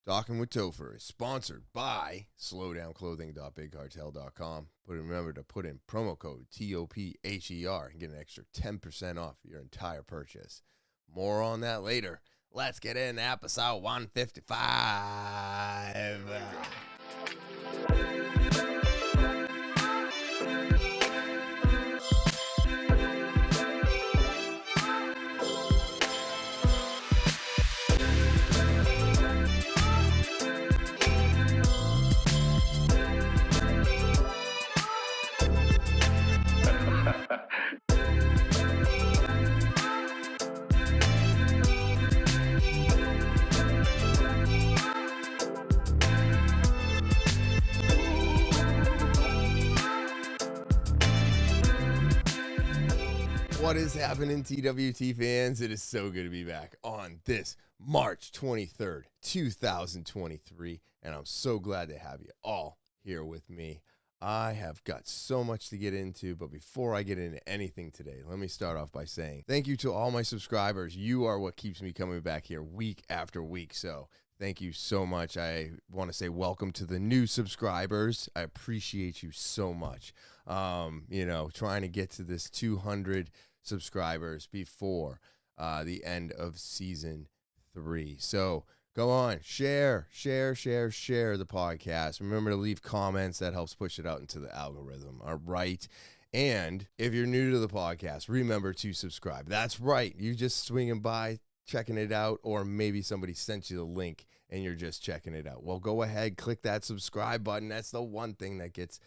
Talking with Topher is sponsored by slowdownclothing.bigcartel.com. Remember to put in promo code TOPHER and get an extra 10% off your entire purchase. More on that later. Let's get into episode 155. What is happening, TwT fans? It is so good to be back on this March 23rd, 2023, and I'm so glad to have you all here with me. I have got so much to get into, but before I get into anything today, let me start off by saying thank you to all my subscribers. You are what keeps me coming back here week after week, so thank you so much. I want to say welcome to the new subscribers. I appreciate you so much. Trying to get to this 200 subscribers before the end of season 3. So go on, share the podcast. Remember to leave comments. That helps push it out into the algorithm. All right. And if you're new to the podcast, remember to subscribe. That's right. You just swinging by, checking it out, or maybe somebody sent you the link and you're just checking it out. Well, go ahead, click that subscribe button. That's the one thing that gets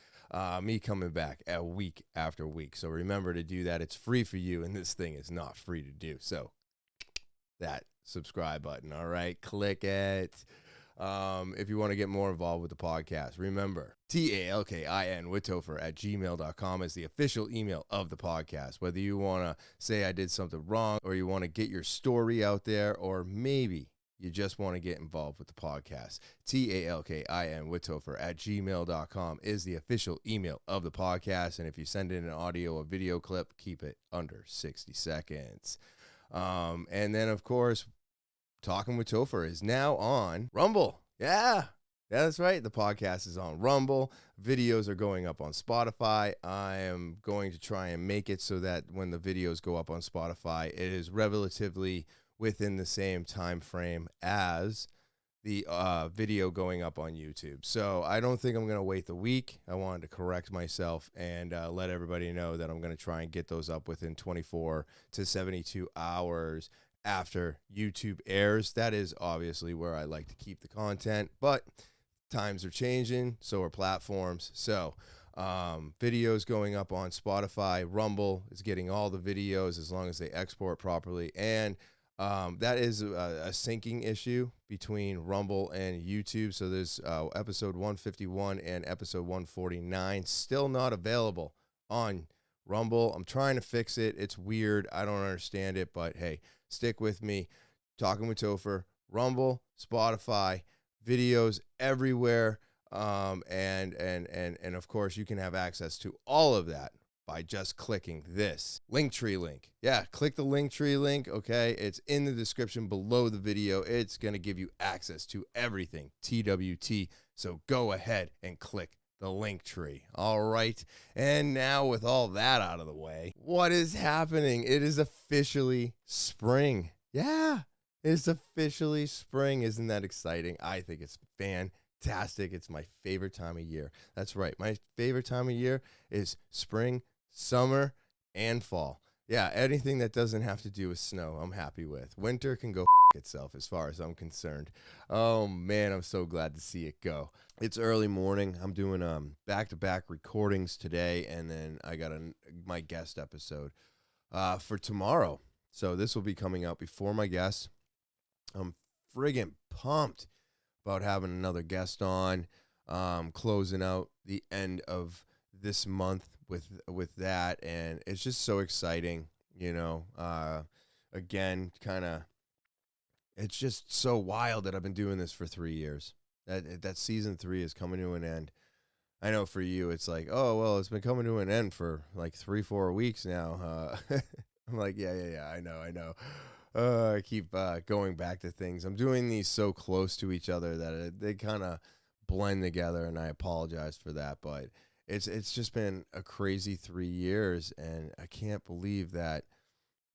me coming back week after week. So remember to do that. It's free for you, and this thing is not free to do. So that subscribe button, all right, click it. If you want to get more involved with the podcast, remember talkinwithtopher@gmail.com is the official email of the podcast. Whether you want to say I did something wrong, or you want to get your story out there, or maybe you just want to get involved with the podcast, talkinwithtopher@gmail.com is the official email of the podcast. And if you send in an audio or video clip, keep it under 60 seconds. And then, of course, Talking with Topher is now on Rumble. Yeah, that's right. The podcast is on Rumble. Videos are going up on Spotify. I am going to try and make it so that when the videos go up on Spotify, it is relatively within the same time frame as the video going up on YouTube. So I don't think I'm going to wait the week. I wanted to correct myself and let everybody know that I'm going to try and get those up within 24 to 72 hours after YouTube airs. That is obviously where I like to keep the content, but times are changing, so are platforms. So videos going up on Spotify. Rumble is getting all the videos as long as they export properly, and that is a syncing issue between Rumble and YouTube. So there's episode 151 and episode 149 still not available on Rumble. I'm trying to fix it. It's weird. I don't understand it, but hey, stick with me. Talking with Topher, Rumble, Spotify, videos everywhere. And of course, you can have access to all of that by just clicking this Linktree link. Yeah, click the Linktree link, okay? It's in the description below the video. It's going to give you access to everything TWT. So go ahead and click the Linktree. All right. And now with all that out of the way, what is happening? It is officially spring. Yeah, it's officially spring. Isn't that exciting? I think it's fantastic. It's my favorite time of year. That's right. My favorite time of year is spring, summer, and fall. Yeah, anything that doesn't have to do with snow, I'm happy with. Winter can go itself as far as I'm concerned. Oh man, I'm so glad to see it go. It's early morning. I'm doing back-to-back recordings today, and then I got my guest episode for tomorrow. So this will be coming out before my guest. I'm friggin' pumped about having another guest on, closing out the end of this month with that, and it's just so exciting, again, kind of, it's just so wild that I've been doing this for 3 years. That season 3 is coming to an end. I know for you, it's like, oh, well, it's been coming to an end for like 3-4 weeks now. I'm like, yeah, I know. I keep going back to things. I'm doing these so close to each other that they kind of blend together, and I apologize for that. But it's just been a crazy 3 years, and I can't believe that,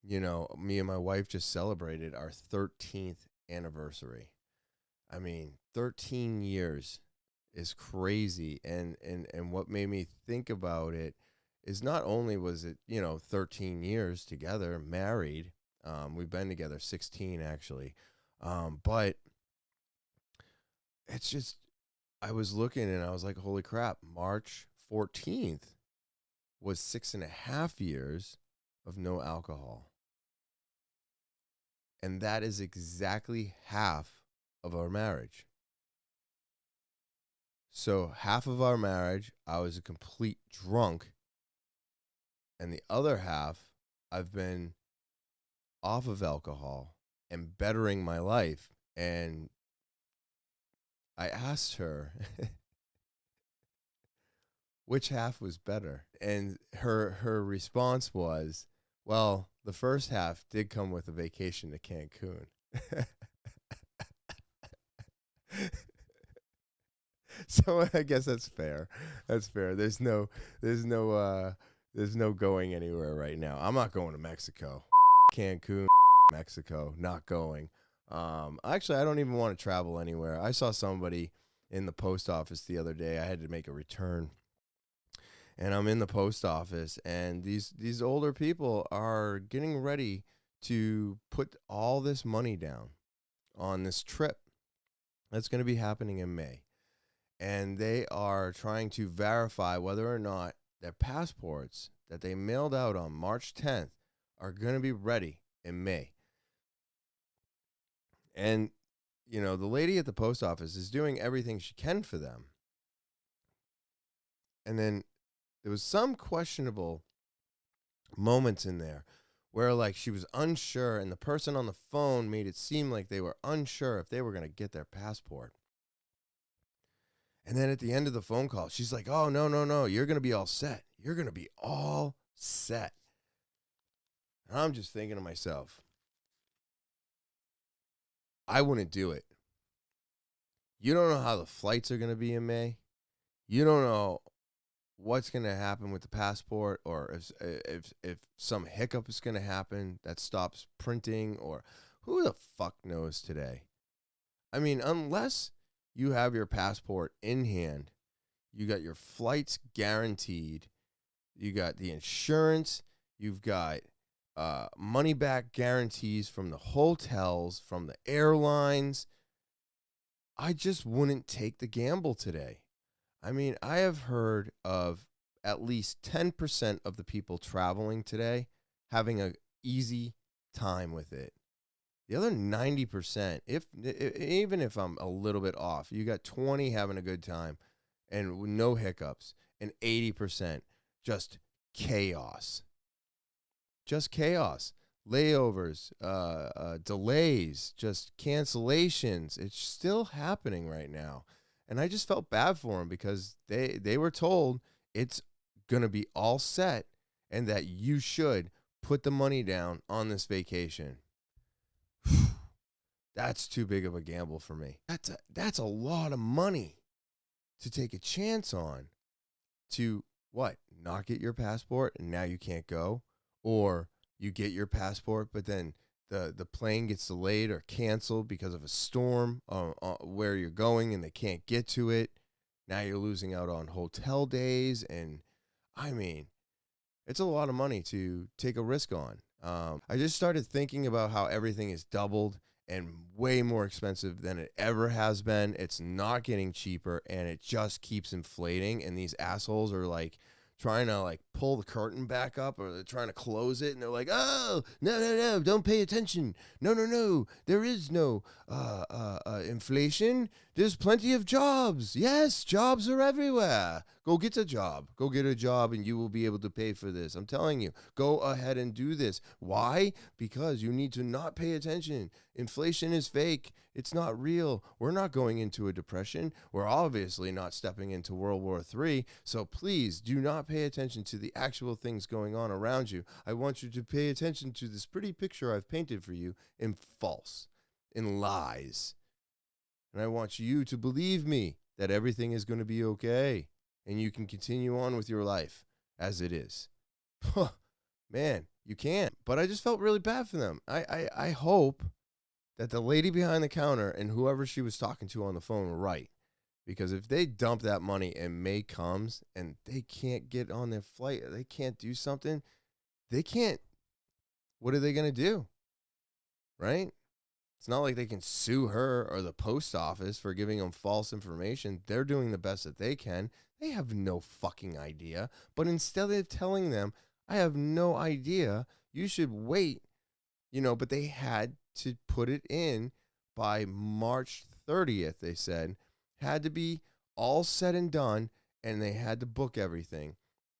me and my wife just celebrated our 13th anniversary. I mean, 13 years is crazy. And what made me think about it is not only was it, 13 years together, married, we've been together 16 actually. But it's just, I was looking and I was like, holy crap, March 14th was 6.5 years of no alcohol. And that is exactly half of our marriage. So half of our marriage, I was a complete drunk. And the other half, I've been off of alcohol and bettering my life. And I asked her which half was better. And her response was, well, the first half did come with a vacation to Cancun. So I guess that's fair. That's fair. There's no going anywhere right now. I'm not going to Mexico. Cancun, Mexico, not going. Actually, I don't even want to travel anywhere. I saw somebody in the post office the other day. I had to make a return. And I'm in the post office, and these older people are getting ready to put all this money down on this trip that's going to be happening in May. And they are trying to verify whether or not their passports that they mailed out on March 10th are going to be ready in May. And, the lady at the post office is doing everything she can for them. And then there was some questionable moments in there where, like, she was unsure, and the person on the phone made it seem like they were unsure if they were going to get their passport. And then at the end of the phone call, she's like, oh, no, you're going to be all set. You're going to be all set. And I'm just thinking to myself, I wouldn't do it. You don't know how the flights are going to be in May. You don't know what's going to happen with the passport, or if some hiccup is going to happen that stops printing, or who the fuck knows today. I mean, unless you have your passport in hand, you got your flights guaranteed, you got the insurance, you've got money back guarantees from the hotels, from the airlines. I just wouldn't take the gamble today. I mean, I have heard of at least 10% of the people traveling today having an easy time with it. The other 90%, even if I'm a little bit off, you got 20 having a good time and no hiccups, and 80% just chaos. Just chaos. Layovers, delays, just cancellations. It's still happening right now. And I just felt bad for them because they were told it's going to be all set and that you should put the money down on this vacation. That's too big of a gamble for me. That's a lot of money to take a chance on, to what? Not get your passport and now you can't go? Or you get your passport, but then the plane gets delayed or canceled because of a storm where you're going and they can't get to it. Now you're losing out on hotel days. And I mean, it's a lot of money to take a risk on. I just started thinking about how everything is doubled and way more expensive than it ever has been. It's not getting cheaper, and it just keeps inflating. And these assholes are like trying to like pull the curtain back up, or they're trying to close it, and they're like, oh, no, don't pay attention. No, there is no inflation. There's plenty of jobs. Yes, jobs are everywhere. Go get a job. Go get a job, and you will be able to pay for this. I'm telling you, go ahead and do this. Why? Because you need to not pay attention inflation is fake. It's not real. We're not going into a depression. We're obviously not stepping into World War III. So please do not pay attention to the actual things going on around you. I want you to pay attention to this pretty picture I've painted for you in false, in lies. And I want you to believe me that everything is going to be okay and you can continue on with your life as it is. Man, you can't. But I just felt really bad for them. I hope that the lady behind the counter and whoever she was talking to on the phone were right. Because if they dump that money and May comes and they can't get on their flight, they can't do something, they can't. What are they going to do? Right? It's not like they can sue her or the post office for giving them false information. They're doing the best that they can. They have no fucking idea. But instead of telling them, I have no idea, you should wait, but they had to put it in by March 30th, they said. Had to be all said and done, and they had to book everything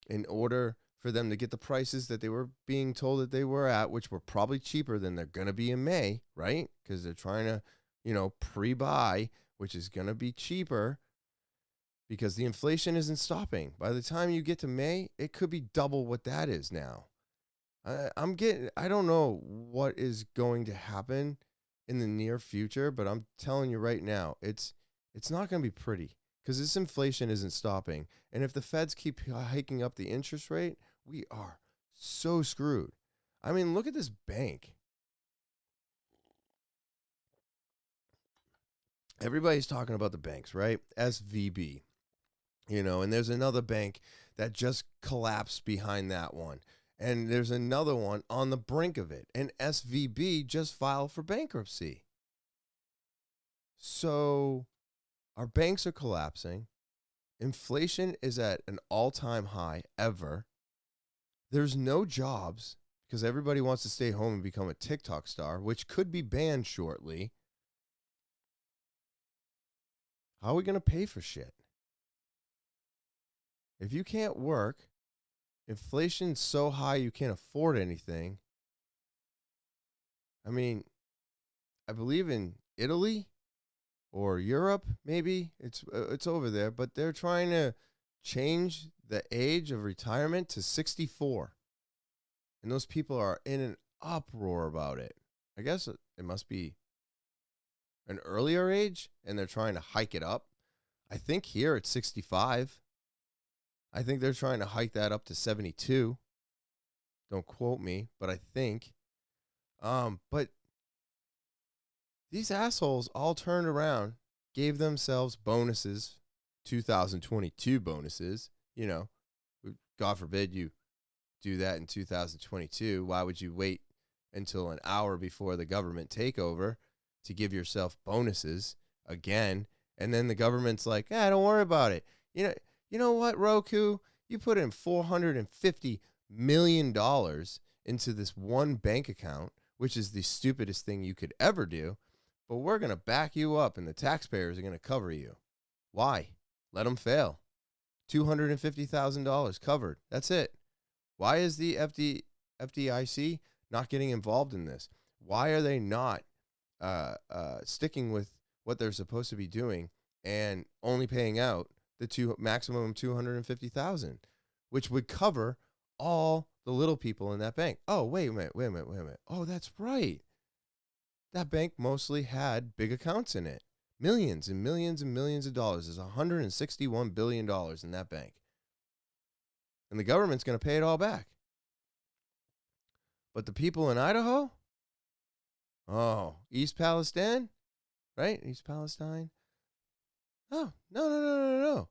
in order for them to get the prices that they were being told that they were at, which were probably cheaper than they're going to be in May, right? Because they're trying to, pre-buy, which is going to be cheaper because the inflation isn't stopping. By the time you get to May, it could be double what that is now. I don't know what is going to happen in the near future, but I'm telling you right now, it's not going to be pretty because this inflation isn't stopping. And if the feds keep hiking up the interest rate, we are so screwed. I mean, look at this bank. Everybody's talking about the banks, right? SVB, and there's another bank that just collapsed behind that one. And there's another one on the brink of it. And SVB just filed for bankruptcy. So our banks are collapsing. Inflation is at an all-time high ever. There's no jobs because everybody wants to stay home and become a TikTok star, which could be banned shortly. How are we going to pay for shit? If you can't work, inflation's so high you can't afford anything. I mean, I believe in Italy or Europe, maybe. It's over there, but they're trying to change the age of retirement to 64. And those people are in an uproar about it. I guess it must be an earlier age, and they're trying to hike it up. I think here it's 65. I think they're trying to hike that up to 72. Don't quote me, but I think. But these assholes all turned around, gave themselves bonuses, 2022 bonuses. God forbid you do that in 2022. Why would you wait until an hour before the government takeover to give yourself bonuses again? And then the government's like, don't worry about it. You know what, Roku? You put in $450 million into this one bank account, which is the stupidest thing you could ever do. But we're going to back you up, and the taxpayers are going to cover you. Why? Let them fail. $250,000 covered. That's it. Why is the FDIC not getting involved in this? Why are they not sticking with what they're supposed to be doing and only paying out the maximum $250,000, which would cover all the little people in that bank? Oh, wait a minute. Oh, that's right. That bank mostly had big accounts in it. Millions and millions and millions of dollars. There's $161 billion in that bank. And the government's going to pay it all back. But the people in Idaho? Oh, East Palestine? Right? East Palestine? Oh, no.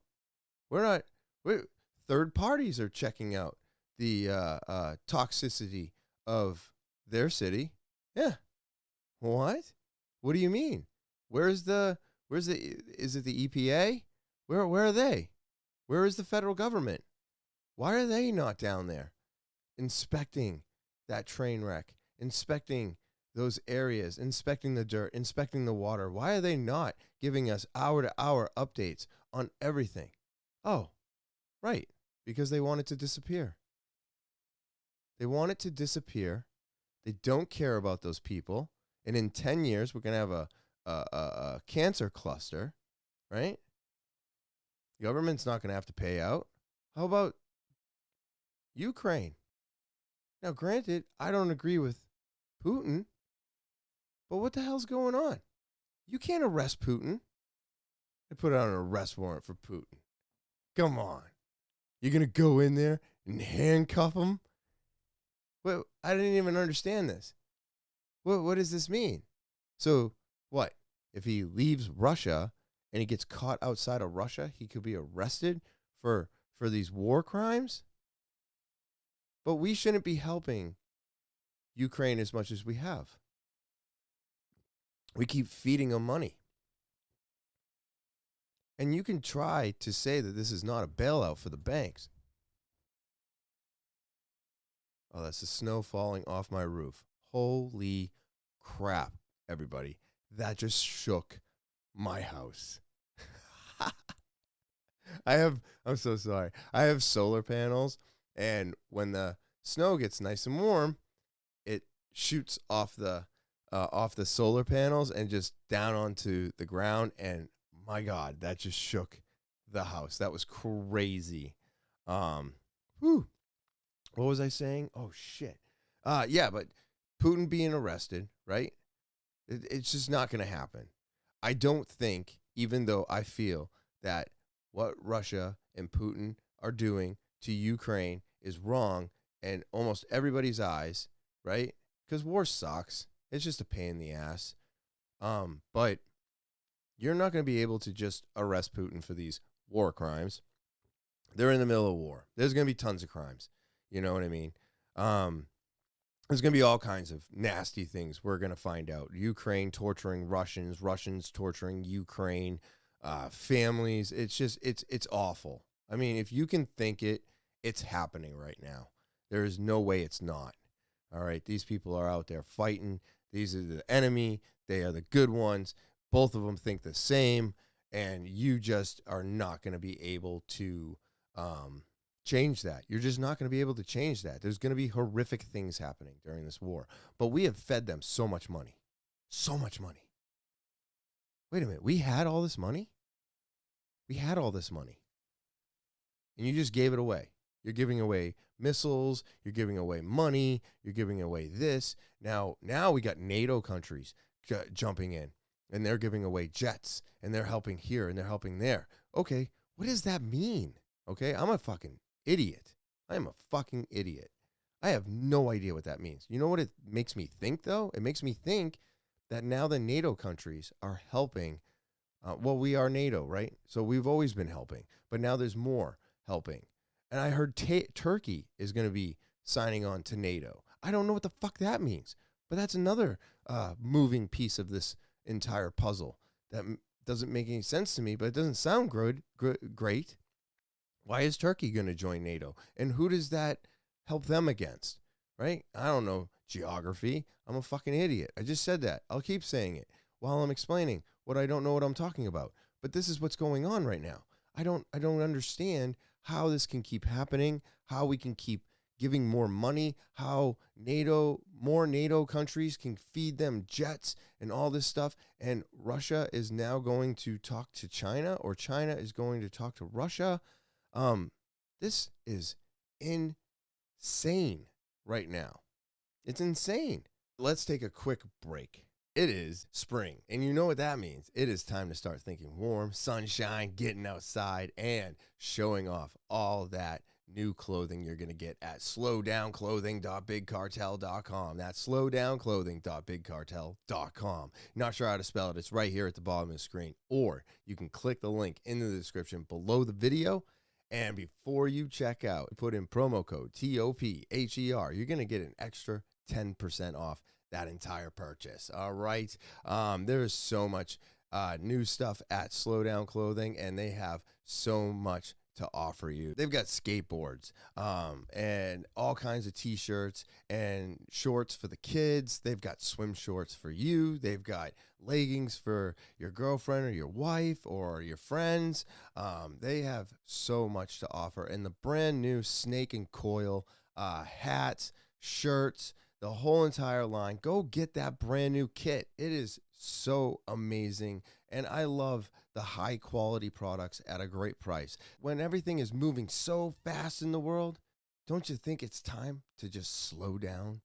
Third parties are checking out the toxicity of their city. Yeah. What? What do you mean? Is it the EPA? Where are they? Where is the federal government? Why are they not down there inspecting that train wreck, inspecting those areas, inspecting the dirt, inspecting the water? Why are they not giving us hour-to-hour updates on everything? Oh, right, because they want it to disappear. They want it to disappear. They don't care about those people. And in 10 years, we're going to have a cancer cluster, right? The government's not going to have to pay out. How about Ukraine? Now, granted, I don't agree with Putin, but what the hell's going on? You can't arrest Putin. They put out an arrest warrant for Putin. Come on. You're going to go in there and handcuff him? Well, I didn't even understand this. What does this mean? So, what? If he leaves Russia and he gets caught outside of Russia, he could be arrested for these war crimes? But we shouldn't be helping Ukraine as much as we have. We keep feeding them money. And you can try to say that this is not a bailout for the banks. Oh, that's the snow falling off my roof. Holy crap, everybody. That just shook my house. I'm so sorry. I have solar panels, and when the snow gets nice and warm, it shoots off the solar panels and just down onto the ground, and my God, that just shook the house. That was crazy. Whew. What was I saying? Oh, shit. Yeah, but Putin being arrested, right? It's just not going to happen. I don't think, even though I feel that what Russia and Putin are doing to Ukraine is wrong in almost everybody's eyes, right? Because war sucks. It's just a pain in the ass. But you're not going to be able to just arrest Putin for these war crimes. They're in the middle of war. There's going to be tons of crimes. You know what I mean? There's going to be all kinds of nasty things we're going to find out. Ukraine torturing Russians, Russians torturing Ukraine, families. It's just, it's awful. I mean, if you can think it, it's happening right now. There is no way it's not. All right, these people are out there fighting. These are the enemy. They are the good ones. Both of them think the same, and you just are not going to be able to change that. You're just not going to be able to change that. There's going to be horrific things happening during this war. But we have fed them so much money. So much money. Wait a minute. We had all this money? We had all this money. And you just gave it away. You're giving away missiles. You're giving away money. You're giving away this. Now we got NATO countries jumping in. And they're giving away jets. And they're helping here and they're helping there. Okay, what does that mean? Okay, I'm a fucking idiot. I am a fucking idiot. I have no idea what that means. You know what it makes me think, though? It makes me think that now the NATO countries are helping. Well, we are NATO, right? So we've always been helping. But now there's more helping. And I heard Turkey is going to be signing on to NATO. I don't know what the fuck that means. But that's another moving piece of this entire puzzle that doesn't make any sense to me, but it doesn't sound great. Why is Turkey going to join NATO? And who does that help them against? Right? I don't know geography. I'm a fucking idiot. I just said that. I'll keep saying it while I'm explaining what I don't know what I'm talking about. But this is what's going on right now. I don't understand how this can keep happening, how we can keep giving more money, how more NATO countries can feed them jets and all this stuff. And Russia is now going to talk to China, or China is going to talk to Russia. This is insane right now. It's insane. Let's take a quick break. It is spring, and you know what that means. It is time to start thinking warm, sunshine, getting outside, and showing off all that new clothing you're going to get at slowdownclothing.bigcartel.com. That's slowdownclothing.bigcartel.com. Not sure how to spell it. It's right here at the bottom of the screen. Or you can click the link in the description below the video. And before you check out, put in promo code TOPHER. You're going to get an extra 10% off that entire purchase. All right. There is so much new stuff at Slow Down Clothing, and they have so much to offer you. They've got skateboards and all kinds of t-shirts and shorts for the kids. They've got swim shorts for you. They've got leggings for your girlfriend or your wife or your friends. They have so much to offer. And the brand new Snake and Coil hats, shirts, the whole entire line. Go get that brand new kit. It is so amazing. And I love the high quality products at a great price. When everything is moving so fast in the world, don't you think it's time to just slow down?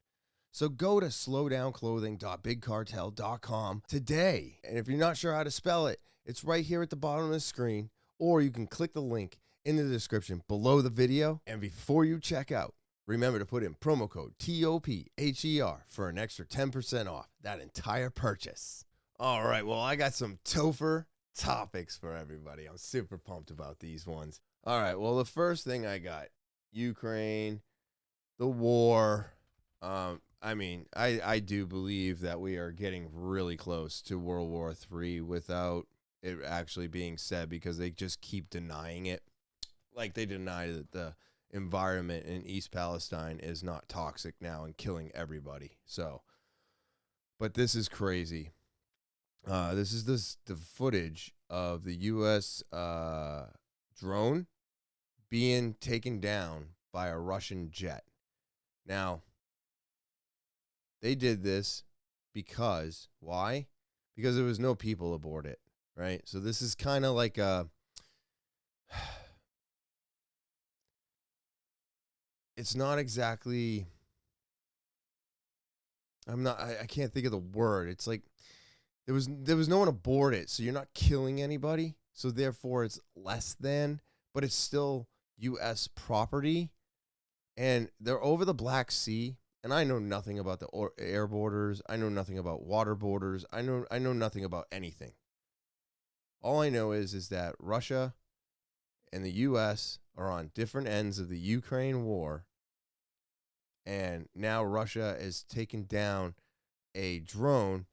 So go to slowdownclothing.bigcartel.com today. And if you're not sure how to spell it, it's right here at the bottom of the screen, or you can click the link in the description below the video. And before you check out, remember to put in promo code TOPHER for an extra 10% off that entire purchase. All right, well, I got some Topher topics for everybody. I'm super pumped about these ones. All right, well, the first thing I got, Ukraine, the war. I do believe that we are getting really close to World War III without it actually being said, because they just keep denying it. Like they deny that the environment in East Palestine is not toxic now and killing everybody. So, but this is crazy. This is the footage of the U.S. Drone being taken down by a Russian jet. Now, they did this because, why? Because there was no people aboard it, right? So this is kind of like a, it's not exactly, I can't think of the word. It's like, there was no one aboard it, so you're not killing anybody. So therefore it's less than, but it's still U.S. property. And they're over the Black Sea. And I know nothing about the air borders. I know nothing about water borders. I know nothing about anything. All I know is that Russia and the U.S. are on different ends of the Ukraine war. And now Russia is taking down a drone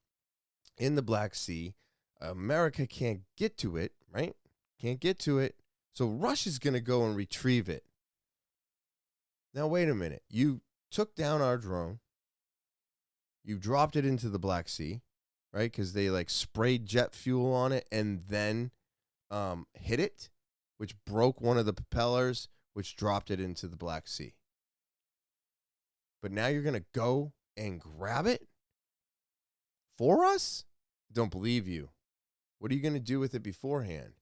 in the Black Sea. America can't get to it, right? Can't get to it. So Russia's going to go and retrieve it. Now, wait a minute. You took down our drone. You dropped it into the Black Sea, right? Because they like sprayed jet fuel on it and then hit it, which broke one of the propellers, which dropped it into the Black Sea. But now you're going to go and grab it for us? Don't believe you. What are you going to do with it beforehand?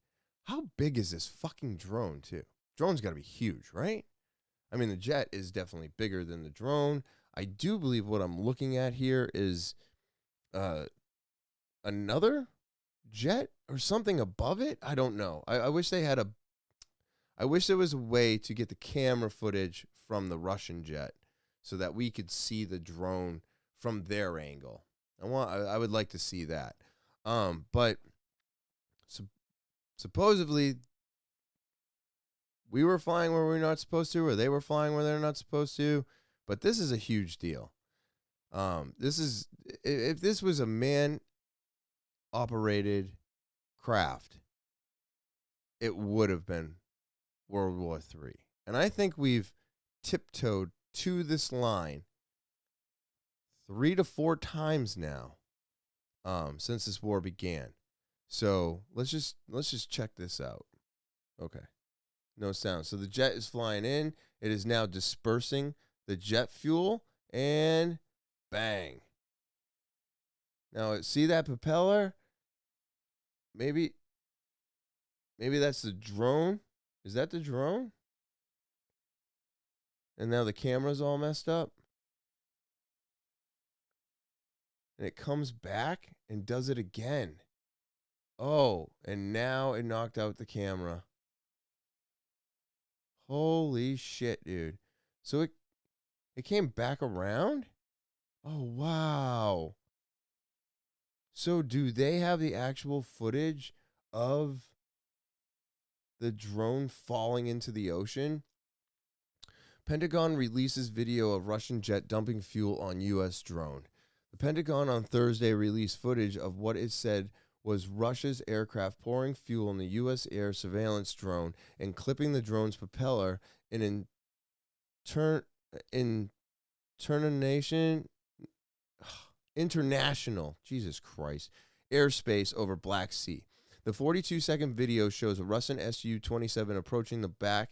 How big is this fucking drone, too? Drone's got to be huge, right? I mean, the jet is definitely bigger than the drone. I do believe what I'm looking at here is another jet or something above it. I don't know. I wish they had I wish there was a way to get the camera footage from the Russian jet so that we could see the drone from their angle. I would like to see that. But supposedly we were flying where we're not supposed to, or they were flying where they're not supposed to. But this is a huge deal. This is, if this was a man-operated craft, it would have been World War III. And I think we've tiptoed to this line 3 to 4 times now, since this war began. So let's just check this out. Okay. No sound. So the jet is flying in. It is now dispersing the jet fuel, and bang. Now, see that propeller? Maybe that's the drone. Is that the drone? And now the camera's all messed up. And it comes back and does it again. Oh, and now it knocked out the camera. Holy shit, dude. So it came back around? Oh, wow. So do they have the actual footage of the drone falling into the ocean? Pentagon releases video of Russian jet dumping fuel on U.S. drone. The Pentagon on Thursday released footage of what it said was Russia's aircraft pouring fuel on the U.S. air surveillance drone and clipping the drone's propeller in international, Jesus Christ, airspace over Black Sea. The 42-second video shows a Russian Su-27 approaching the back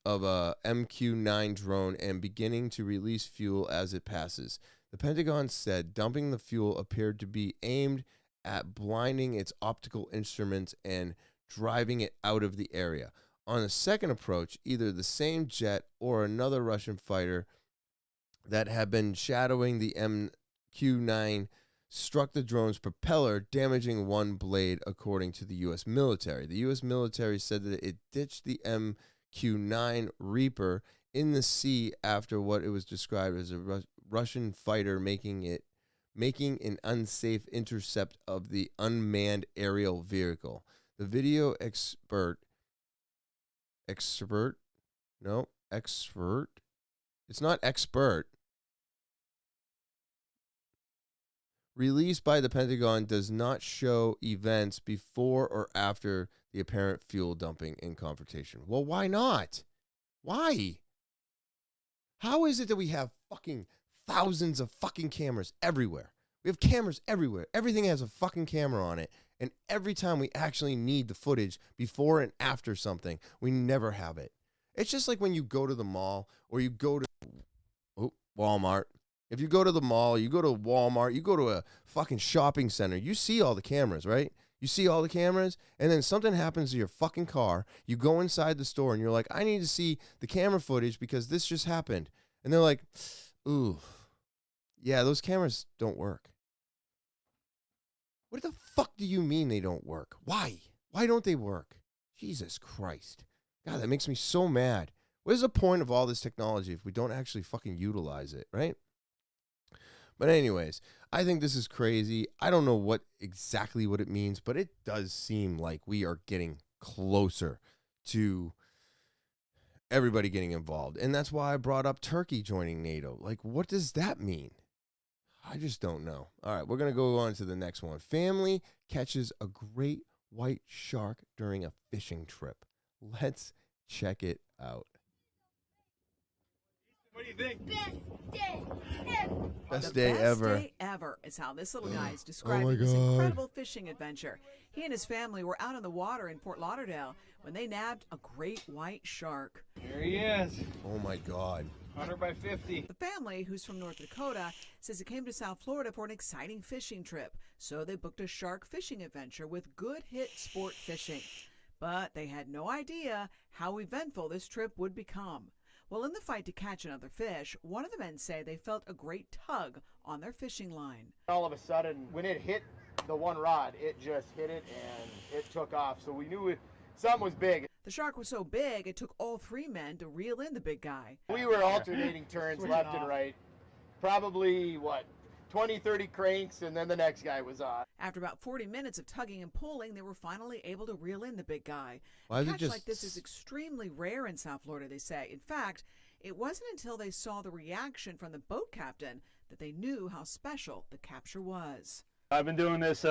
of a MQ-9 drone and beginning to release fuel as it passes. The Pentagon said dumping the fuel appeared to be aimed at blinding its optical instruments and driving it out of the area. On the second approach, either the same jet or another Russian fighter that had been shadowing the MQ-9 struck the drone's propeller, damaging one blade, according to the U.S. military. The U.S. military said that it ditched the MQ-9 Reaper in the sea after what it was described as a Russian fighter making an unsafe intercept of the unmanned aerial vehicle. The video expert. It's not expert. Released by the Pentagon does not show events before or after the apparent fuel dumping in confrontation. Well, why not? Why? How is it that we have fucking thousands of fucking cameras everywhere? We have cameras everywhere. Everything has a fucking camera on it. And every time we actually need the footage before and after something, we never have it. It's just like when you go to the mall or you go to Walmart. If you go to the mall, you go to Walmart, you go to a fucking shopping center, you see all the cameras, right? You see all the cameras, and then something happens to your fucking car. You go inside the store, and you're like, I need to see the camera footage because this just happened. And they're like, ooh, yeah, those cameras don't work. What the fuck do you mean they don't work? Why? Why don't they work? Jesus Christ. God, that makes me so mad. What is the point of all this technology if we don't actually fucking utilize it, right? But anyways, I think this is crazy. I don't know exactly what it means, but it does seem like we are getting closer to everybody getting involved. And that's why I brought up Turkey joining NATO. Like, what does that mean? I just don't know. All right, we're going to go on to the next one. Family catches a great white shark during a fishing trip. Let's check it out. What do you think? Best day ever. Best day ever is how this little guy is describing this incredible fishing adventure. He and his family were out on the water in Fort Lauderdale when they nabbed a great white shark. Here he is. Oh, my God. 100 by 50. The family, who's from North Dakota, says it came to South Florida for an exciting fishing trip. So they booked a shark fishing adventure with Good Hit Sport Fishing. But they had no idea how eventful this trip would become. Well, in the fight to catch another fish, one of the men say they felt a great tug on their fishing line. All of a sudden, when it hit the one rod, it just hit it and it took off. So we knew something was big. The shark was so big, it took all three men to reel in the big guy. We were alternating turns left and right. Probably, 20, 30 cranks, and then the next guy was on. After about 40 minutes of tugging and pulling, they were finally able to reel in the big guy. Why A catch like this is extremely rare in South Florida, they say. In fact, it wasn't until they saw the reaction from the boat captain that they knew how special the capture was. I've been doing this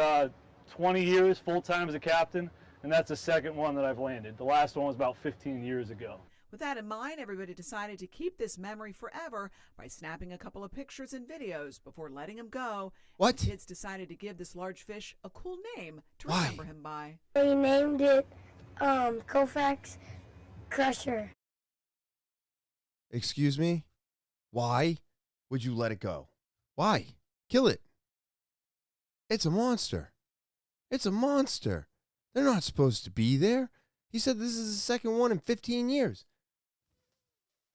20 years full-time as a captain, and that's the second one that I've landed. The last one was about 15 years ago. With that in mind, everybody decided to keep this memory forever by snapping a couple of pictures and videos before letting him go. What? The kids decided to give this large fish a cool name to Why? remember him by. They named it Kofax Crusher. Excuse me? Why would you let it go? Why? Kill it. It's a monster. It's a monster. They're not supposed to be there. He said this is the second one in 15 years.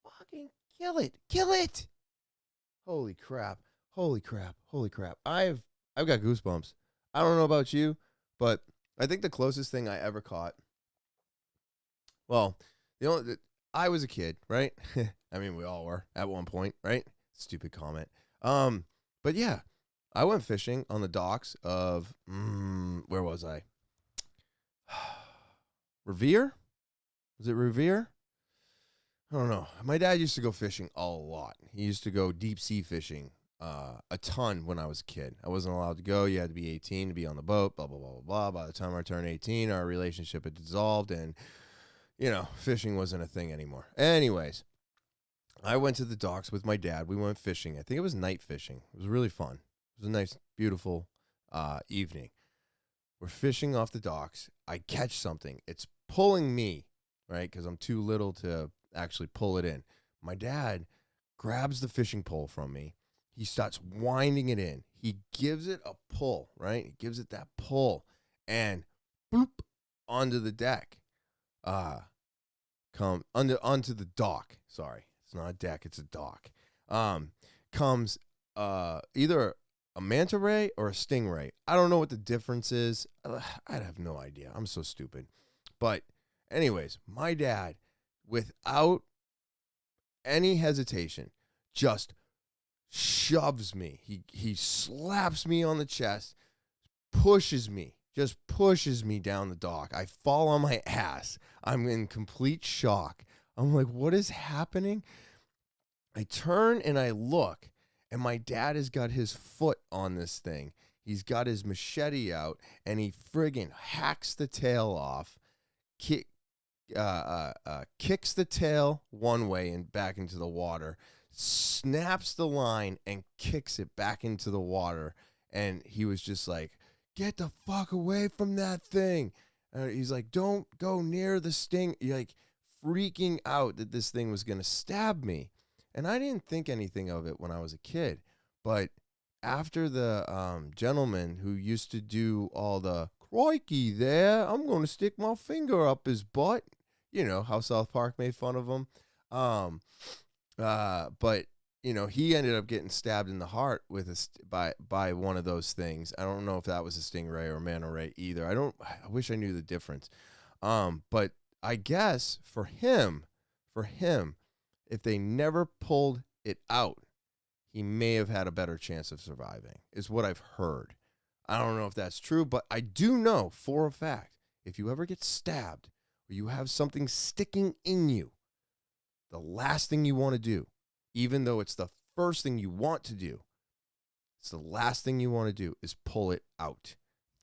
Fucking kill it. Kill it. Holy crap. Holy crap. Holy crap. I've got goosebumps. I don't know about you, but I think the closest thing I ever caught, well, I was a kid, right? I mean, we all were at one point, right? Stupid comment. But yeah, I went fishing on the docks of, where was I? Revere? Was it Revere? I don't know. My dad used to go fishing a lot. He used to go deep sea fishing a ton when I was a kid. I wasn't allowed to go. You had to be 18 to be on the boat, blah, blah, blah, blah, blah. By the time I turned 18, our relationship had dissolved and, fishing wasn't a thing anymore. Anyways, I went to the docks with my dad. We went fishing. I think it was night fishing. It was really fun. It was a nice, beautiful evening. We're fishing off the docks. I catch something. It's pulling me, right, because I'm too little to actually pull it in. My dad grabs the fishing pole from me. he starts winding it in. He gives it a pull, right? He gives it that pull, and bloop, onto the deck. Onto the dock. Sorry, it's not a deck, it's a dock. Comes either a manta ray or a stingray. I don't know what the difference is. I have no idea. I'm so stupid. But anyways, my dad, without any hesitation, just shoves me. He slaps me on the chest, pushes me down the dock. I fall on my ass. I'm in complete shock. I'm like, what is happening? I turn and I look, and my dad has got his foot on this thing. He's got his machete out, and he friggin' hacks the tail off, kicks the tail one way and back into the water, snaps the line and kicks it back into the water. And he was just like, get the fuck away from that thing. He's like, don't go near the sting. You're like freaking out that this thing was going to stab me. And I didn't think anything of it when I was a kid. But after the gentleman who used to do all the crikey there, I'm going to stick my finger up his butt. You know how South Park made fun of him. But you know, he ended up getting stabbed in the heart with by one of those things. I don't know if that was a stingray or a manta ray either. I wish I knew the difference. But I guess for him, if they never pulled it out, he may have had a better chance of surviving, is what I've heard. I don't know if that's true, but I do know for a fact, if you ever get stabbed or you have something sticking in you, the last thing you want to do, even though it's the first thing you want to do, it's the last thing you want to do is pull it out.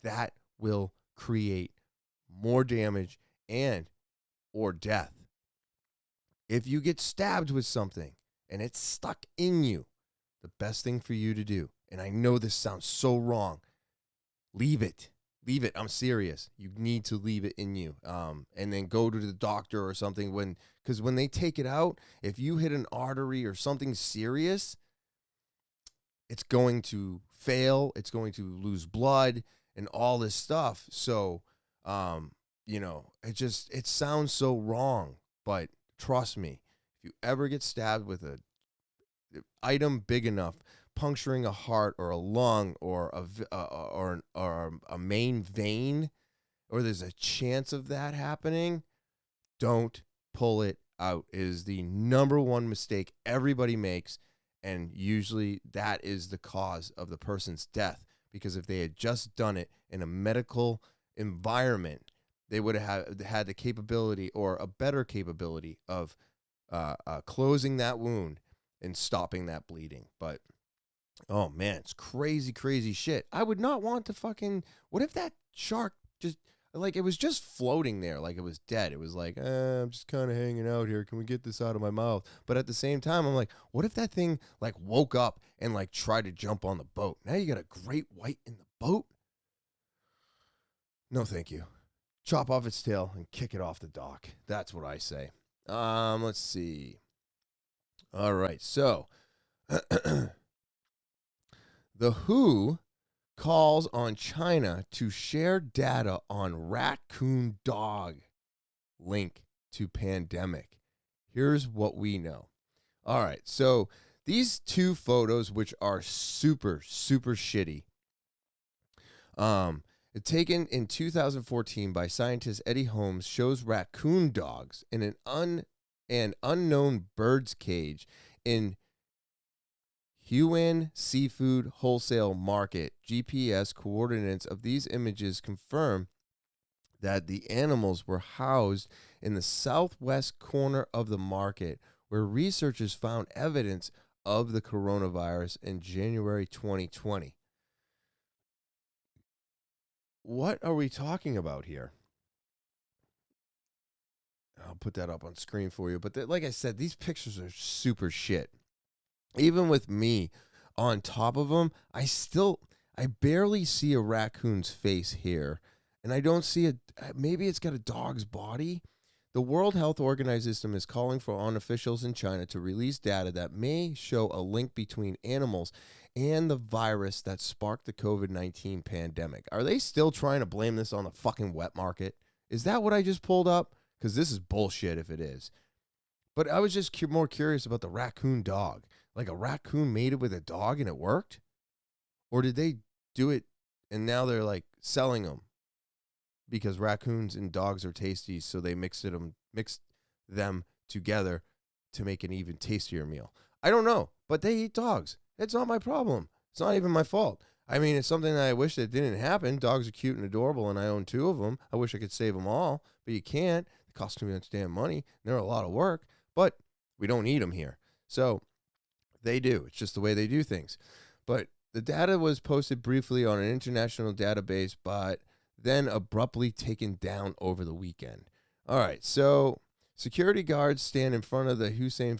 That will create more damage and or death. If you get stabbed with something and it's stuck in you, the best thing for you to do, and I know this sounds so wrong, leave it. Leave it. I'm serious. You need to leave it in you. And then go to the doctor or something because when they take it out, if you hit an artery or something serious, it's going to fail. It's going to lose blood and all this stuff. So, you know, it sounds so wrong, but trust me, if you ever get stabbed with an item big enough, puncturing a heart or a lung or a main vein, or there's a chance of that happening, don't pull it out. It is the number one mistake everybody makes, and usually that is the cause of the person's death, because if they had just done it in a medical environment, they would have had the capability or a better capability of closing that wound and stopping that bleeding. But oh man, it's crazy, crazy shit. I would not want to fucking, what if that shark just, like, it was just floating there like it was dead. It was like, I'm just kind of hanging out here. Can we get this out of my mouth? But at the same time, I'm like, what if that thing like woke up and like tried to jump on the boat? Now you got a great white in the boat? No, thank you. Chop off its tail and kick it off the dock. That's what I say. Let's see. All right, so the WHO calls on China to share data on Racoon Dog link to pandemic. Here's what we know. All right, so these two photos, which are super, super shitty, taken in 2014 by scientist Eddie Holmes, shows raccoon dogs in an unknown bird's cage in Huan Seafood Wholesale Market. GPS coordinates of these images confirm that the animals were housed in the southwest corner of the market, where researchers found evidence of the coronavirus in January 2020. What are we talking about here? I'll put that up on screen for you. But like I said, these pictures are super shit. Even with me on top of them, I barely see a raccoon's face here. And I don't see maybe it's got a dog's body. The World Health Organization is calling on officials in China to release data that may show a link between animals and the virus that sparked the COVID-19 pandemic. Are they still trying to blame this on the fucking wet market? Is that what I just pulled up? Because this is bullshit if it is. But I was just more curious about the raccoon dog. Like a raccoon mated with a dog and it worked? Or did they do it and now they're like selling them? Because raccoons and dogs are tasty, so they mixed them together to make an even tastier meal. I don't know, but they eat dogs. It's not my problem. It's not even my fault. I mean, it's something that I wish that didn't happen. Dogs are cute and adorable, and I own 2 of them. I wish I could save them all, but you can't. It costs too much damn money. They're a lot of work, but we don't eat them here. So they do. It's just the way they do things. But the data was posted briefly on an international database, but then abruptly taken down over the weekend. All right, so security guards stand in front of the Hussein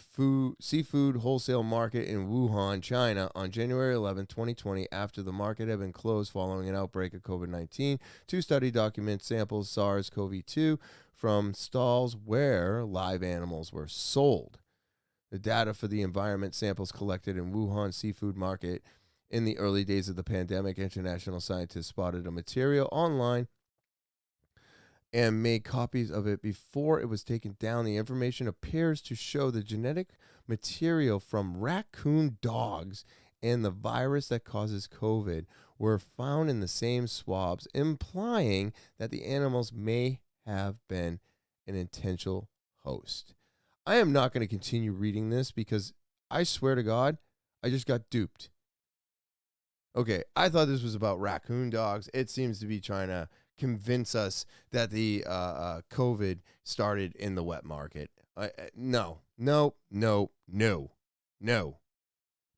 Seafood Wholesale Market in Wuhan, China on January 11, 2020, after the market had been closed following an outbreak of COVID-19 to study document samples SARS-CoV-2 from stalls where live animals were sold. The data for the environment samples collected in Wuhan Seafood Market in the early days of the pandemic, international scientists spotted a material online and made copies of it before it was taken down. The information appears to show the genetic material from raccoon dogs and the virus that causes COVID were found in the same swabs, implying that the animals may have been an intentional host. I am not going to continue reading this because I swear to God, I just got duped. Okay, I thought this was about raccoon dogs. It seems to be trying to convince us that the COVID started in the wet market. No.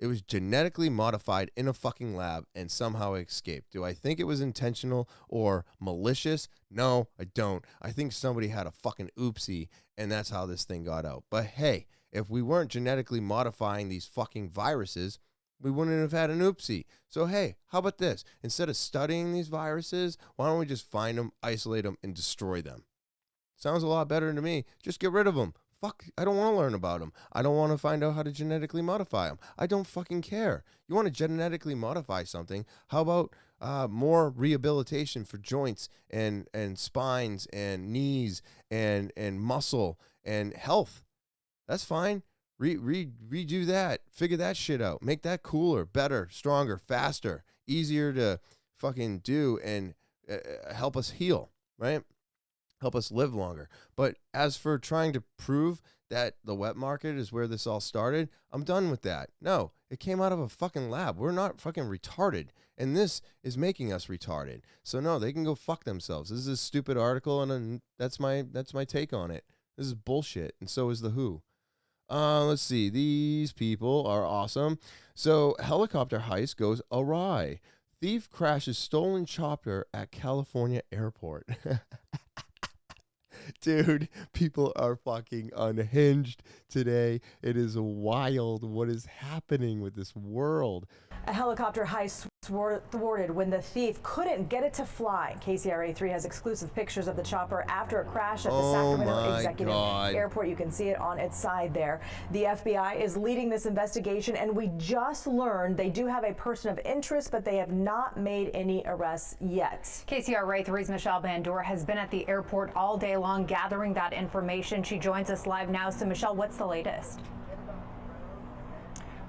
It was genetically modified in a fucking lab and somehow escaped. Do I think it was intentional or malicious? No, I don't. I think somebody had a fucking oopsie and that's how this thing got out. But hey, if we weren't genetically modifying these fucking viruses, we wouldn't have had an oopsie. So, hey, how about this? Instead of studying these viruses, why don't we just find them, isolate them, and destroy them? Sounds a lot better to me. Just get rid of them. Fuck, I don't want to learn about them. I don't want to find out how to genetically modify them. I don't fucking care. You want to genetically modify something, how about more rehabilitation for joints and spines and knees and muscle and health? That's fine. Redo that. Figure that shit out. Make that cooler, better, stronger, faster, easier to fucking do and help us heal, right? Help us live longer. But as for trying to prove that the wet market is where this all started, I'm done with that. No, it came out of a fucking lab. We're not fucking retarded. And this is making us retarded. So no, they can go fuck themselves. This is a stupid article and that's my take on it. This is bullshit. And so is the WHO. Let's see. These people are awesome. So helicopter heist goes awry. Thief crashes stolen chopper at California airport. Dude, people are fucking unhinged today. It is wild what is happening with this world. A helicopter heist thwarted when the thief couldn't get it to fly. KCRA3 has exclusive pictures of the chopper after a crash at the Sacramento Executive Airport. You can see it on its side there. The FBI is leading this investigation, and we just learned they do have a person of interest, but they have not made any arrests yet. KCRA3's Michelle Bandor has been at the airport all day long gathering that information. She joins us live now. So, Michelle, what's the latest?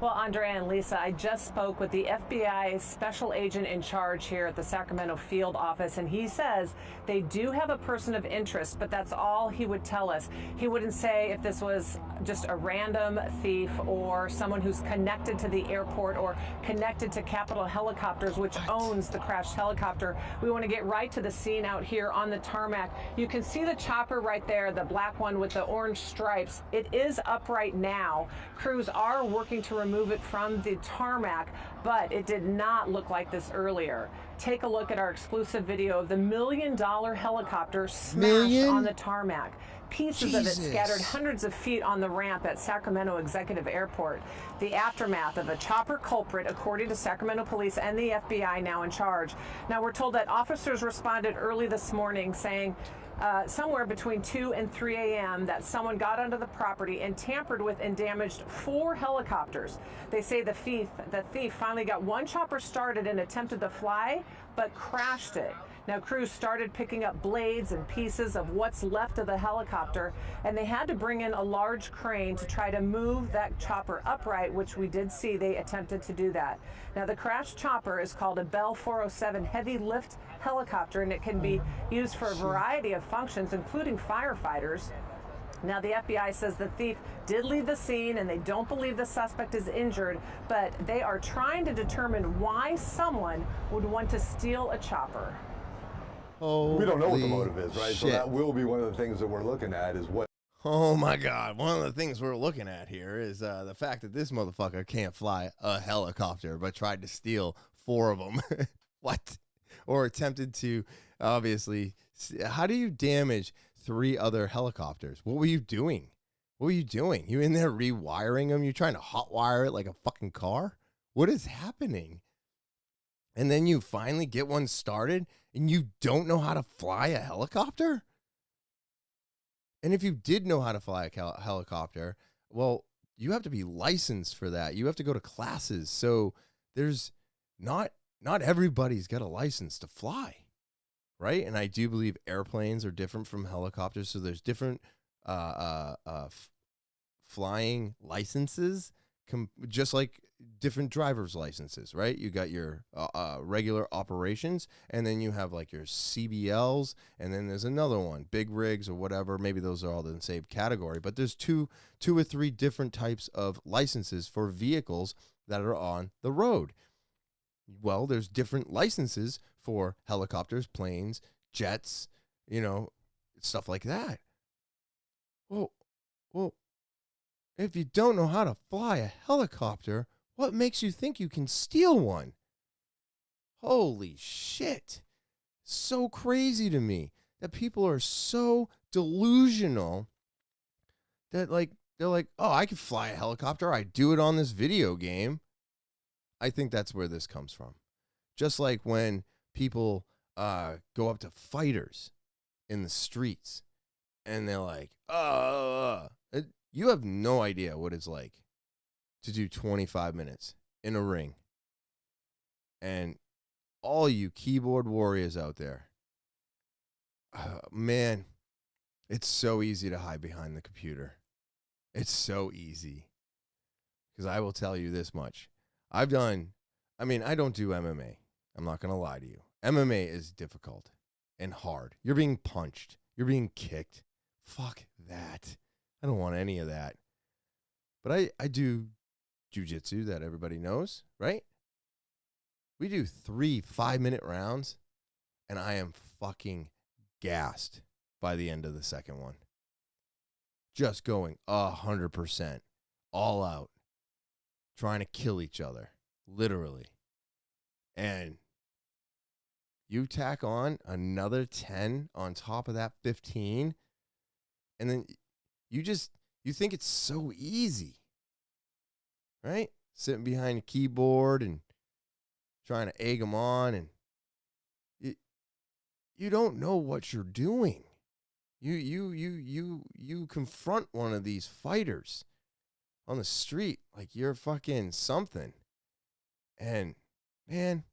Well, Andrea and Lisa, I just spoke with the FBI special agent in charge here at the Sacramento field office, and he says they do have a person of interest, but that's all he would tell us. He wouldn't say if this was just a random thief or someone who's connected to the airport or connected to Capital Helicopters, which owns the crashed helicopter. We want to get right to the scene out here on the tarmac. You can see the chopper right there, the black one with the orange stripes. It is upright now. Crews are working to remove it from the tarmac, but it did not look like this earlier. Take a look at our exclusive video of the $1 million helicopter smashed on the tarmac. Pieces of it scattered hundreds of feet on the ramp at Sacramento Executive Airport. The aftermath of a chopper culprit, according to Sacramento police and the FBI now in charge. Now we're told that officers responded early this morning saying somewhere between 2 and 3 a.m. that someone got onto the property and tampered with and damaged 4 helicopters. They say the thief finally got one chopper started and attempted to fly, but crashed it. Now, crews started picking up blades and pieces of what's left of the helicopter, and they had to bring in a large crane to try to move that chopper upright, which we did see they attempted to do that. Now, the crashed chopper is called a Bell 407 heavy lift helicopter, and it can be used for a variety of functions, including firefighters. Now, the FBI says the thief did leave the scene and they don't believe the suspect is injured, but they are trying to determine why someone would want to steal a chopper. We don't know what the motive is, right? Shit. So that will be one of the things that we're looking at is what. Oh my God. One of the things we're looking at here is the fact that this motherfucker can't fly a helicopter, but tried to steal 4 of them. What? Or attempted to, obviously. How do you damage 3 other helicopters? What were you doing? What were you doing? You in there rewiring them? You trying to hotwire it like a fucking car? What is happening? And then you finally get one started and you don't know how to fly a helicopter? And if you did know how to fly a helicopter, well, you have to be licensed for that. You have to go to classes. So there's not everybody's got a license to fly, right? And I do believe airplanes are different from helicopters. So there's different flying licenses, just like different driver's licenses, right? You got your regular operations, and then you have like your CBLs, and then there's another one, big rigs or whatever. Maybe those are all in the same category, but there's two or three different types of licenses for vehicles that are on the road. Well, there's different licenses for helicopters, planes, jets, stuff like that. Well, if you don't know how to fly a helicopter, what makes you think you can steal one? Holy shit. So crazy to me that people are so delusional that they're like, oh, I can fly a helicopter. I do it on this video game. I think that's where this comes from. Just like when people go up to fighters in the streets and they're like, you have no idea what it's like to do 25 minutes in a ring. And all you keyboard warriors out there, man, it's so easy to hide behind the computer. It's so easy. Because I will tell you this much. I don't do MMA. I'm not going to lie to you. MMA is difficult and hard. You're being punched. You're being kicked. Fuck that. I don't want any of that. But I do jiu-jitsu that everybody knows, right? We do 3 5-minute rounds, and I am fucking gassed by the end of the second one. Just going 100%, all out, trying to kill each other, literally. And you tack on another 10 on top of that 15, and then you think it's so easy, right? Sitting behind a keyboard and trying to egg them on, and you don't know what you're doing. You confront one of these fighters on the street like you're fucking something, and man,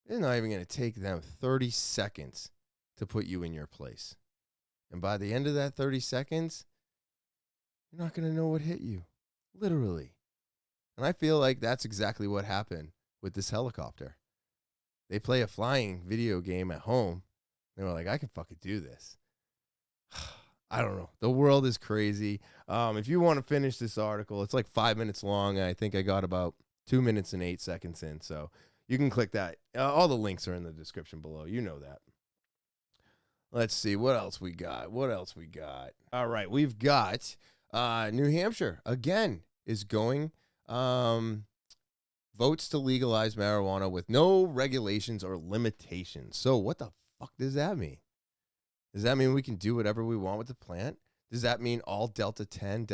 it's not even going to take them 30 seconds to put you in your place. And by the end of that 30 seconds, you're not going to know what hit you, literally. And I feel like that's exactly what happened with this helicopter. They play a flying video game at home. They were like, I can fucking do this. I don't know. The world is crazy. If you want to finish this article, it's like 5 minutes long. I think I got about 2 minutes and 8 seconds in. So you can click that. All the links are in the description below. You know that. Let's see. What else we got? All right. We've got New Hampshire, again, is going votes to legalize marijuana with no regulations or limitations. So what the fuck does that mean? Does that mean we can do whatever we want with the plant? Does that mean all Delta 10,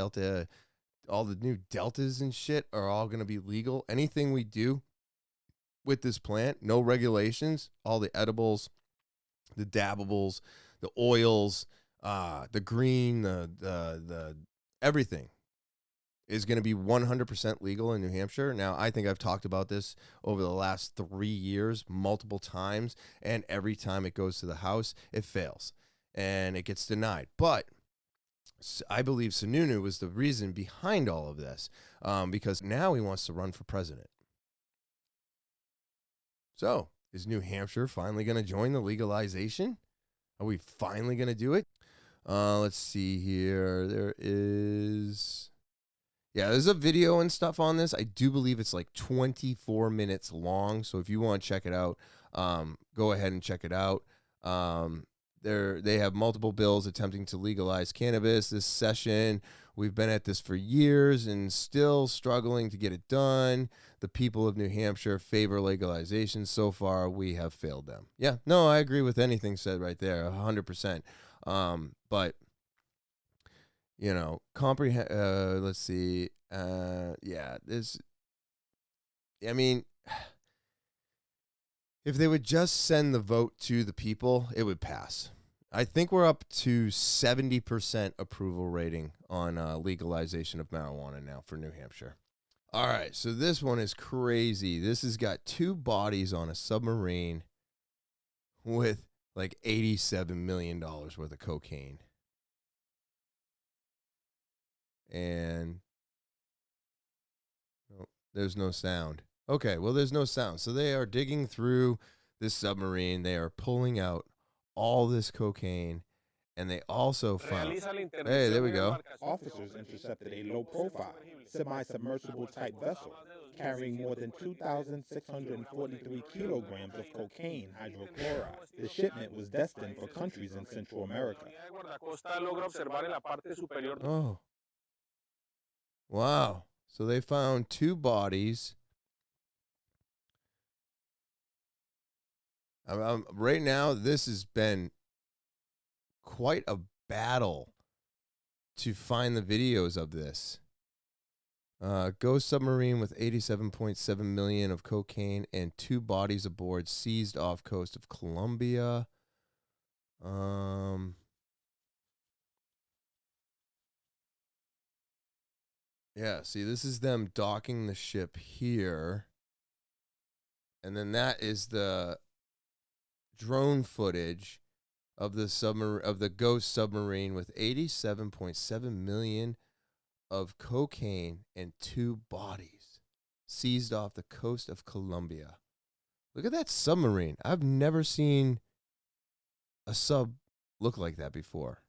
all the new Deltas and shit are all going to be legal? Anything we do with this plant, no regulations, all the edibles, the dabbables, the oils, the green, the everything is going to be 100% legal in New Hampshire. Now, I think I've talked about this over the last 3 years multiple times, and every time it goes to the House, it fails, and it gets denied. But I believe Sununu was the reason behind all of this, because now he wants to run for president. So, is New Hampshire finally going to join the legalization? Are we finally going to do it? Let's see here. There's a video and stuff on this. I do believe it's like 24 minutes long. So if you want to check it out, go ahead and check it out. They have multiple bills attempting to legalize cannabis this session. We've been at this for years and still struggling to get it done. The people of New Hampshire favor legalization. So far, we have failed them. Yeah, no, I agree with anything said right there, 100%. But, you know, let's see. If they would just send the vote to the people, it would pass. I think we're up to 70% approval rating on legalization of marijuana now for New Hampshire. All right, so this one is crazy. This has got 2 bodies on a submarine with like $87 million worth of cocaine. And there's no sound. Okay, well, there's no sound. So they are digging through this submarine. They are pulling out all this cocaine, and they also found... Hey, there we go. Officers intercepted a low-profile, semi-submersible-type vessel carrying more than 2,643 kilograms of cocaine hydrochloride. The shipment was destined for countries in Central America. Oh. Wow. So they found 2 bodies. Right now, this has been quite a battle to find the videos of this. Ghost submarine with 87.7 million of cocaine and 2 bodies aboard seized off coast of Colombia. Yeah, see, this is them docking the ship here. And then that is the drone footage of the ghost submarine with 87.7 million of cocaine and 2 bodies seized off the coast of Colombia. Look at that submarine. I've never seen a sub look like that before.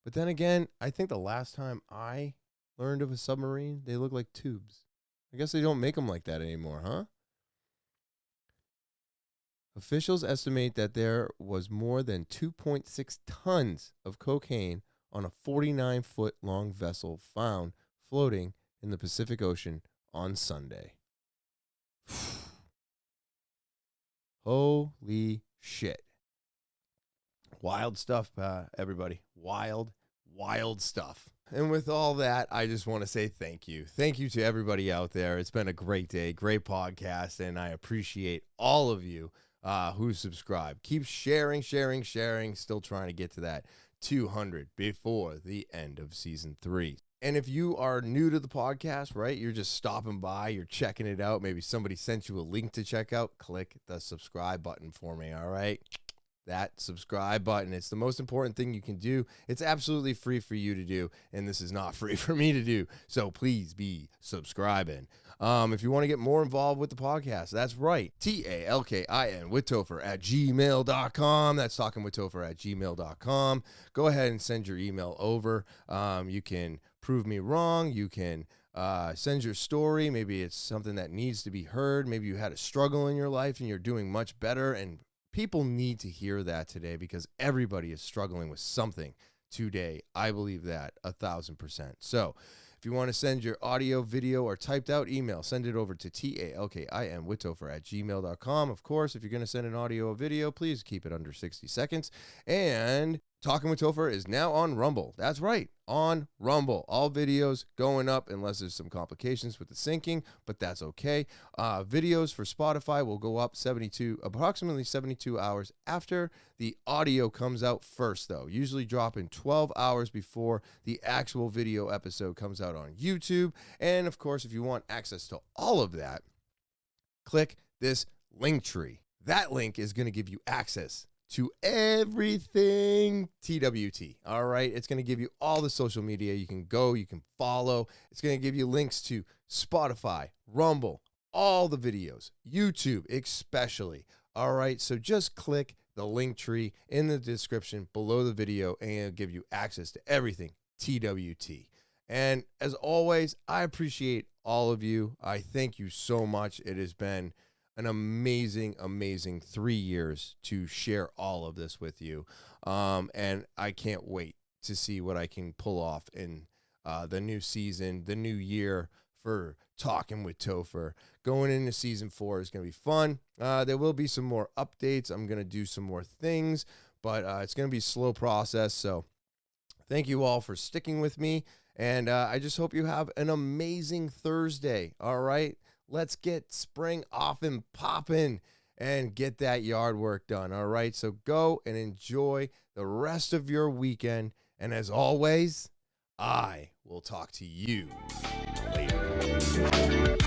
But then again, I think the last time I learned of a submarine, they look like tubes. I guess they don't make them like that anymore, huh? Officials estimate that there was more than 2.6 tons of cocaine on a 49-foot long vessel found floating in the Pacific Ocean on Sunday. Holy shit. Wild stuff, everybody. Wild stuff. And with all that, I just want to say thank you. Thank you to everybody out there. It's been a great day, great podcast, and I appreciate all of you who subscribe. Keep sharing. Still trying to get to that 200 before the end of season 3. And if you are new to the podcast, right, you're just stopping by, you're checking it out, maybe somebody sent you a link to check out, click the subscribe button for me, all right? That subscribe button. It's the most important thing you can do. It's absolutely free for you to do, and this is not free for me to do. So please be subscribing. If you want to get more involved with the podcast, that's right. TALKIN with Topher at gmail.com. That's talkinwithtopher@gmail.com. Go ahead and send your email over. You can prove me wrong. You can send your story. Maybe it's something that needs to be heard. Maybe you had a struggle in your life and you're doing much better, and people need to hear that today because everybody is struggling with something today. I believe that 1,000%. So if you want to send your audio, video, or typed out email, send it over to talkinwithtopher@gmail.com. Of course, if you're going to send an audio or video, please keep it under 60 seconds. And Talking with Topher is now on Rumble. That's right, on Rumble. All videos going up unless there's some complications with the syncing, but that's okay. Videos for Spotify will go up approximately 72 hours after the audio comes out first, though. Usually dropping 12 hours before the actual video episode comes out on YouTube. And of course, if you want access to all of that, click this link tree. That link is going to give you access to everything TwT. All right. It's going to give you all the social media. You can go, you can follow. It's going to give you links to Spotify, Rumble, all the videos, YouTube especially. All right. So just click the link tree in the description below the video and it'll give you access to everything TwT. And as always, I appreciate all of you. I thank you so much. It has been an amazing 3 years to share all of this with you. And I can't wait to see what I can pull off in the new season, the new year for Talking with Topher. Going into season 4 is going to be fun. There will be some more updates. I'm going to do some more things, but it's going to be a slow process. So thank you all for sticking with me. And I just hope you have an amazing Thursday. All right. Let's get spring off and popping and get that yard work done. All right. So go and enjoy the rest of your weekend. And as always, I will talk to you later.